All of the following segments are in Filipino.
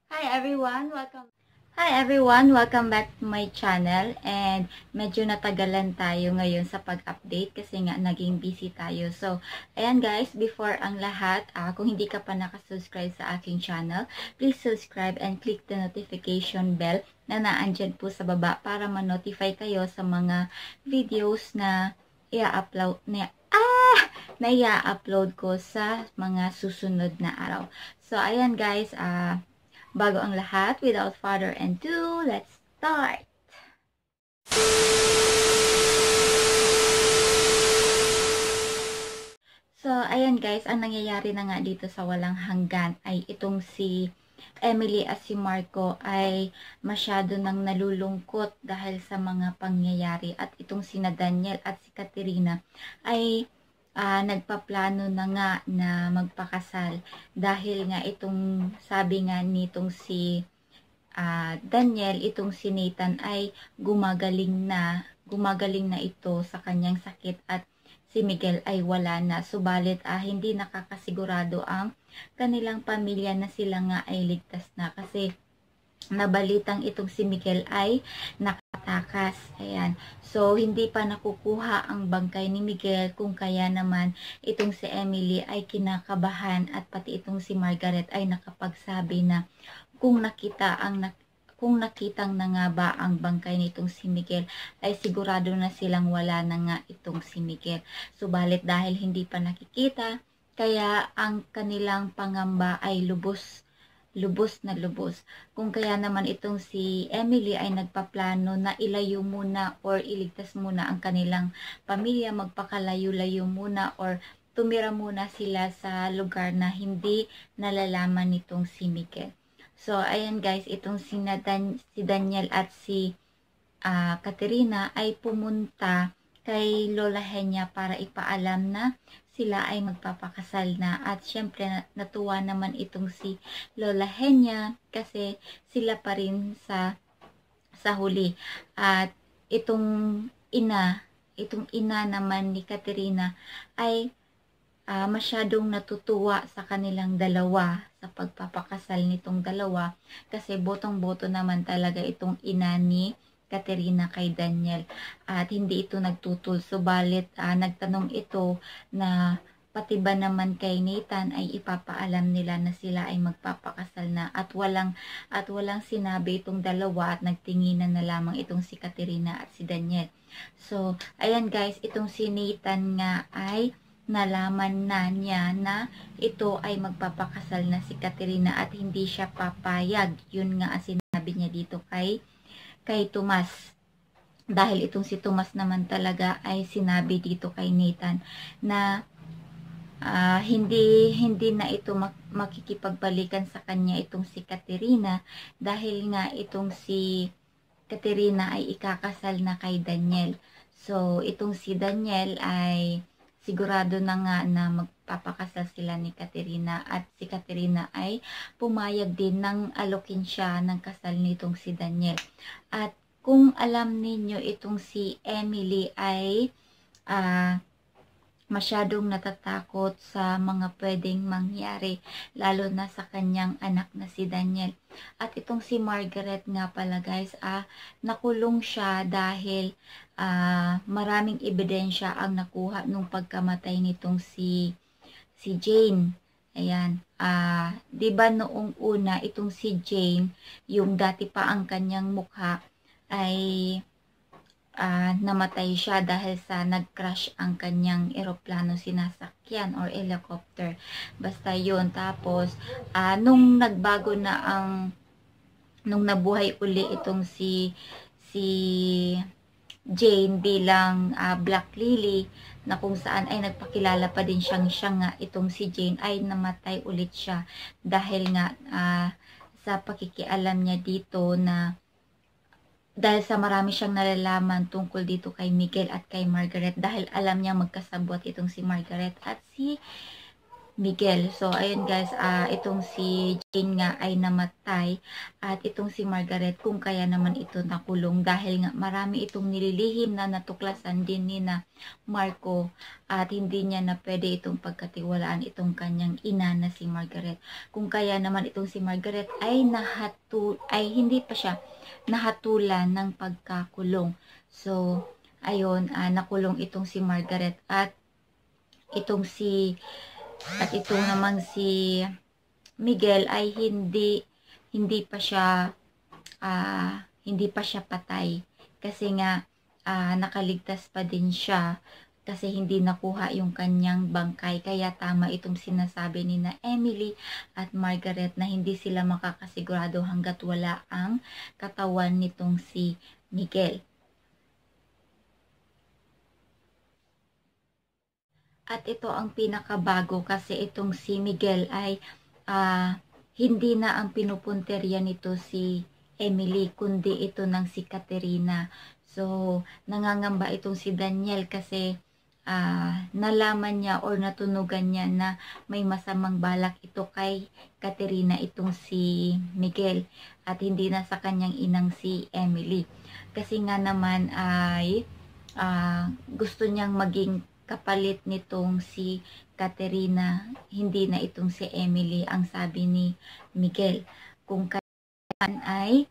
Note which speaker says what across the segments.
Speaker 1: Hi everyone, welcome back to my channel. And medyo natagalan tayo ngayon sa pag-update kasi nga naging busy tayo. So, ayan guys, before ang lahat, kung hindi ka pa nakasubscribe sa aking channel, please subscribe and click the notification bell na naandyan po sa baba para ma-notify kayo sa mga videos na i-upload ko sa mga susunod na araw. So, ayan guys, bago ang lahat, without further ado, let's start! So, ayan guys, ang nangyayari na nga dito sa walang hanggan ay itong si Emily at si Marco ay masyado nang nalulungkot dahil sa mga pangyayari. At itong sina Daniel at si Katerina ay nagpaplano na nga na magpakasal dahil nga itong sabi nga nitong si Daniel, itong si Nathan ay gumagaling na ito sa kanyang sakit at si Miguel ay wala na. Subalit hindi nakakasigurado ang kanilang pamilya na sila nga ay ligtas na kasi nabalitang itong si Miguel ay nakatakas. Ayan. So, hindi pa nakukuha ang bangkay ni Miguel kung kaya naman itong si Emily ay kinakabahan at pati itong si Margaret ay nakapagsabi na kung nakitang na nga ba ang bangkay nitong si Miguel ay sigurado na silang wala na nga itong si Miguel. Subalit dahil hindi pa nakikita, kaya ang kanilang pangamba ay lubos na lubos. Kung kaya naman itong si Emily ay nagpaplano na ilayo muna or iligtas muna ang kanilang pamilya, magpakalayo-layo muna or tumira muna sila sa lugar na hindi nalalaman nitong si Miguel. So, ayan guys, itong si Daniel at si Katerina ay pumunta kay Lola Henya para ipaalam na sila ay magpapakasal na. At syempre natuwa naman itong si Lola Henya kasi sila pa rin sa huli. At itong ina naman ni Katerina ay masyadong natutuwa sa kanilang dalawa sa pagpapakasal nitong dalawa kasi botong-boto naman talaga itong ina ni Katerina kay Daniel at hindi ito nagtutol. Subalit nagtanong ito na pati ba naman kay Nathan ay ipapaalam nila na sila ay magpapakasal na at walang sinabi itong dalawa at nagtinginan na lamang itong si Katerina at si Daniel. So ayan guys, itong si Nathan nga ay nalaman na niya na ito ay magpapakasal na si Katerina at hindi siya papayag. Yun nga ang sinabi niya dito kay Tomas. Dahil itong si Tomas naman talaga ay sinabi dito kay Nathan na hindi na ito makikipagbalikan sa kanya itong si Katerina dahil nga itong si Katerina ay ikakasal na kay Daniel. So itong si Daniel ay sigurado na nga na magpapakasal sila ni Katerina at si Katerina ay pumayag din ng alokin siya ng kasal nitong si Daniel. At kung alam ninyo itong si Emily ay masyadong natatakot sa mga pwedeng mangyari lalo na sa kanyang anak na si Daniel. At itong si Margaret nga pala guys, nakulong siya dahil maraming ebidensya ang nakuha nung pagkamatay nitong si Jane. Ayan, 'di ba noong una itong si Jane, yung dati pa ang kanyang mukha ay namatay siya dahil sa nag-crash ang kanyang eroplano sinasakyan or helicopter. Basta yun. Tapos, nung nagbago na nung nabuhay uli itong si Jane bilang Black Lily, na kung saan ay nagpakilala pa din siya nga itong si Jane ay namatay ulit siya dahil nga sa pakikialam niya dito na dahil sa marami siyang nalalaman tungkol dito kay Miguel at kay Margaret dahil alam niya magkasabwat itong si Margaret at si Miguel. So, ayun guys, itong si Jane nga ay namatay at itong si Margaret kung kaya naman ito nakulong dahil nga marami itong nililihim na natuklasan din ni na Marco at hindi niya na pwede itong pagkatiwalaan itong kanyang ina na si Margaret. Kung kaya naman itong si Margaret ay hindi pa siya nahatulan ng pagkakulong. So, ayun, nakulong itong si Margaret at itong si ito namang si Miguel ay hindi pa siya patay kasi nga nakaligtas pa din siya kasi hindi nakuha yung kanyang bangkay. Kaya tama itong sinasabi ni na Emily at Margaret na hindi sila makakasigurado hanggat wala ang katawan nitong si Miguel. At ito ang pinakabago kasi itong si Miguel ay hindi na ang pinupunterya nito si Emily kundi ito ng si Katerina. So, nangangamba itong si Daniel kasi nalaman niya or natunugan niya na may masamang balak ito kay Katerina itong si Miguel at hindi na sa kanyang inang si Emily. Kasi nga naman ay gusto niyang maging kapalit nitong si Katerina, hindi na itong si Emily, ang sabi ni Miguel. Kung kailan ay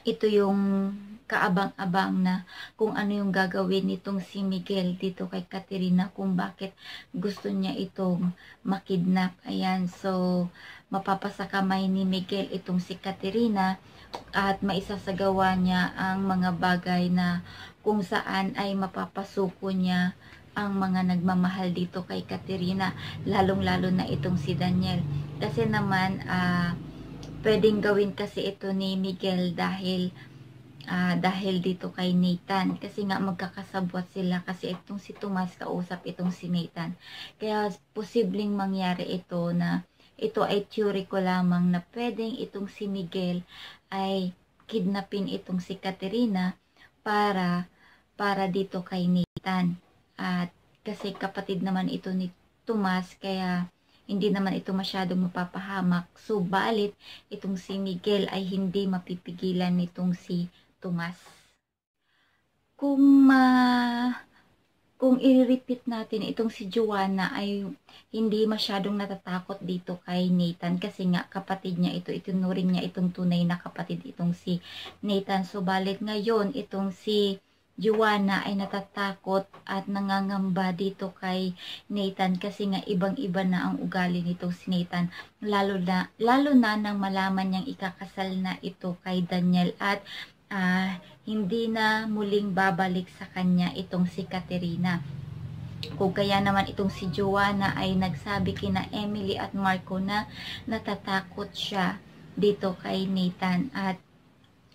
Speaker 1: ito yung kaabang-abang na kung ano yung gagawin nitong si Miguel dito kay Katerina, kung bakit gusto niya itong makidnap. Ayan, so mapapasakamay ni Miguel itong si Katerina at maisasagawa niya ang mga bagay na kung saan ay mapapasuko niya ang mga nagmamahal dito kay Katerina, lalong-lalo na itong si Daniel. Kasi naman, pwedeng gawin kasi ito ni Miguel dahil dito kay Nathan. Kasi nga magkakasabwat sila kasi itong si Tomas kausap itong si Nathan. Kaya posibleng mangyari ito na ito ay theory ko lamang na pwedeng itong si Miguel ay kidnapin itong si Katerina para dito kay Nathan. At kasi kapatid naman ito ni Tomas, kaya hindi naman ito masyadong mapapahamak. Subalit, itong si Miguel ay hindi mapipigilan nitong si Tomas. Kung i-repeat natin, itong si Joanna ay hindi masyadong natatakot dito kay Nathan kasi nga kapatid niya ito, itinuring niya itong tunay na kapatid itong si Nathan. Subalit ngayon, itong si Joanna ay natatakot at nangangamba dito kay Nathan kasi nga ibang-iba na ang ugali nitong si Nathan, lalo na nang malaman niyang ikakasal na ito kay Daniel at hindi na muling babalik sa kanya itong si Katerina. Kung kaya naman itong si Joanna ay nagsabi kina Emily at Marco na natatakot siya dito kay Nathan at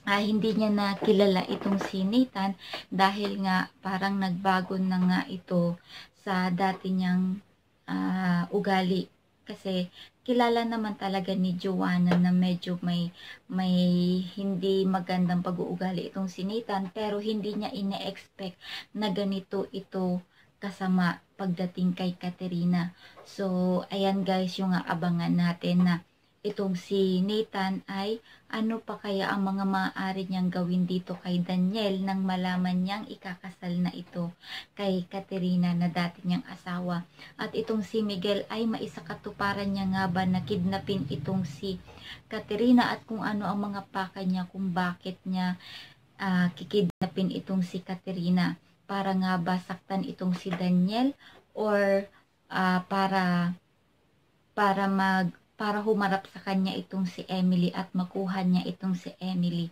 Speaker 1: hindi niya na kilala itong si Nathan dahil nga parang nagbago na nga ito sa dati niyang ugali. Kasi kilala naman talaga ni Joanna na medyo may hindi magandang pag-uugali itong si Nathan, pero hindi niya ine-expect na ganito ito kasama pagdating kay Katerina. So, ayan guys, yung abangan natin na itong si Nathan ay ano pa kaya ang mga maaari niyang gawin dito kay Daniel nang malaman niyang ikakasal na ito kay Katerina na dati niyang asawa. At itong si Miguel ay maisakatuparan niya nga ba na kidnapin itong si Katerina at kung ano ang mga paka niya kung bakit niya kikidnapin itong si Katerina. Para nga ba saktan itong si Daniel or para humarap sa kanya itong si Emily at makuha niya itong si Emily.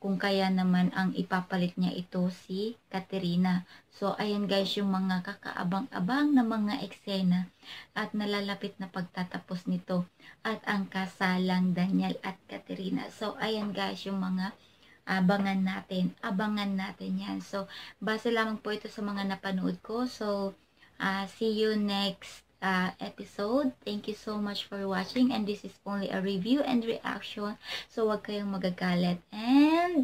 Speaker 1: Kung kaya naman ang ipapalit niya ito si Katerina. So, ayan guys yung mga kakaabang-abang na mga eksena at nalalapit na pagtatapos nito at ang kasalang Daniel at Katerina. So, ayan guys yung mga abangan natin yan. So, base lamang po ito sa mga napanood ko. So, see you next episode. Thank you so much for watching, and this is only a review and reaction, so wag kayong magagalit, and